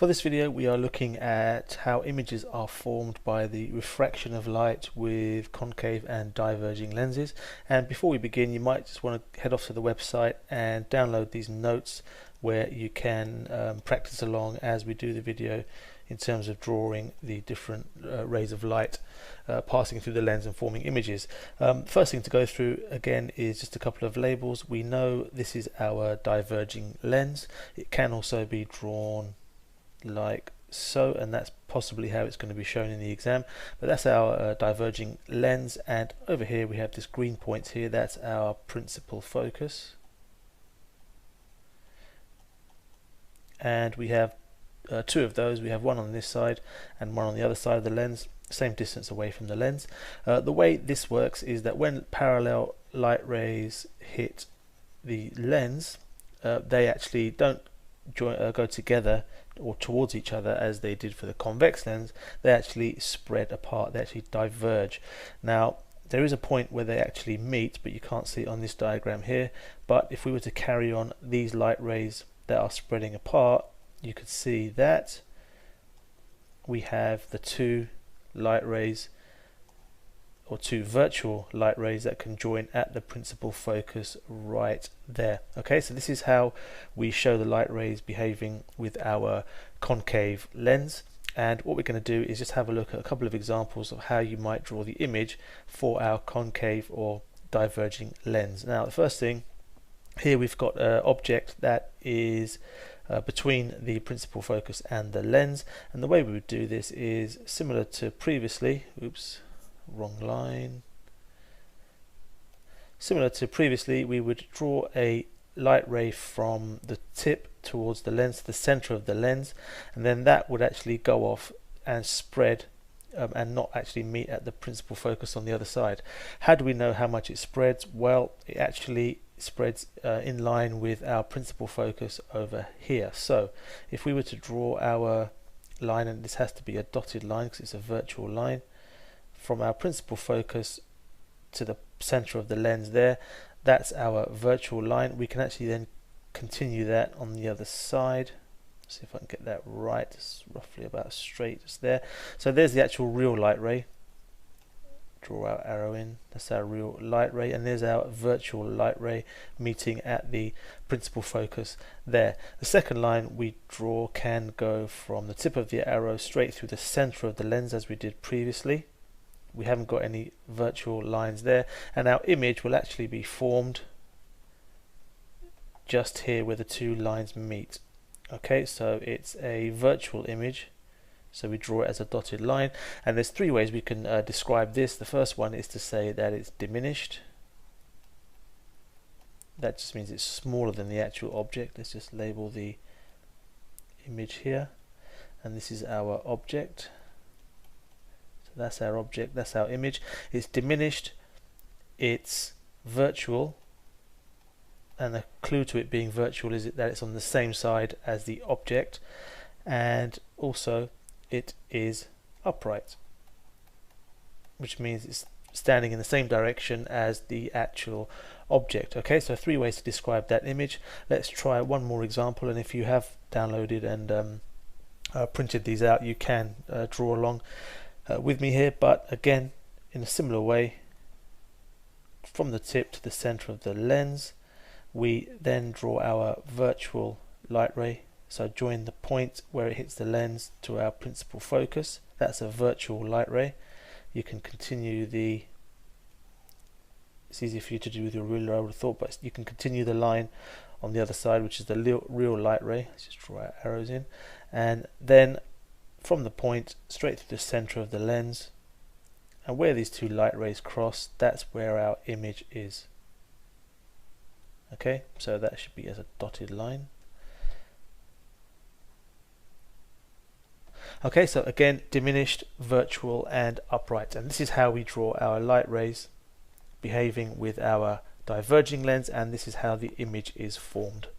For this video we are looking at how images are formed by the refraction of light with concave and diverging lenses. And before we begin, you might just want to head off to the website and download these notes where you can practice along as we do the video in terms of drawing the different rays of light passing through the lens and forming images. First thing to go through again is just a couple of labels. We know this is our diverging lens. It can also be drawn like so, and that's possibly how it's going to be shown in the exam, but that's our diverging lens. And over here we have this green point here, that's our principal focus, and we have two of those. We have one on this side and one on the other side of the lens, same distance away from the lens. The way this works is that when parallel light rays hit the lens, they actually don't go together or towards each other as they did for the convex lens. They actually spread apart, they actually diverge. Now there is a point where they actually meet, but you can't see it on this diagram here. But if we were to carry on these light rays that are spreading apart, you could see that we have the two light rays, or two virtual light rays, that can join at the principal focus right there. Okay, so this is how we show the light rays behaving with our concave lens. And what we're going to do is just have a look at a couple of examples of how you might draw the image for our concave or diverging lens. Now the first thing here, we've got an object that is between the principal focus and the lens, and the way we would do this is similar to previously. Wrong line. Similar to previously, we would draw a light ray from the tip towards the lens, to the center of the lens, and then that would actually go off and spread and not actually meet at the principal focus on the other side. How do we know how much it spreads? Well, it actually spreads in line with our principal focus over here. So if we were to draw our line, and this has to be a dotted line because it's a virtual line, from our principal focus to the center of the lens there, that's our virtual line. We can actually then continue that on the other side. See if I can get that right. It's roughly about straight just there. So there's the actual real light ray. Draw our arrow in, that's our real light ray, and there's our virtual light ray meeting at the principal focus there. The second line we draw can go from the tip of the arrow straight through the center of the lens as we did previously. We haven't got any virtual lines there, and our image will actually be formed just here where the two lines meet. Okay, so it's a virtual image, so we draw it as a dotted line, and there's three ways we can describe this. The first one is to say that it's diminished. That just means it's smaller than the actual object. Let's just label the image here, and this is our object. That's our object, that's our image. It's diminished, it's virtual, and the clue to it being virtual is that it's on the same side as the object, and also it is upright, which means it's standing in the same direction as the actual object. Okay, so three ways to describe that image. Let's try one more example, and if you have downloaded and printed these out, you can draw along with me here, but again in a similar way, from the tip to the center of the lens, we then draw our virtual light ray. So join the point where it hits the lens to our principal focus, that's a virtual light ray. You can continue the, it's easier for you to do with your ruler I would have thought, but you can continue the line on the other side, which is the real light ray. Let's just draw our arrows in, and then from the point straight through the center of the lens, and where these two light rays cross, that's where our image is. Okay, so that should be as a dotted line. Okay, so again, diminished, virtual, and upright, and this is how we draw our light rays behaving with our diverging lens, and this is how the image is formed.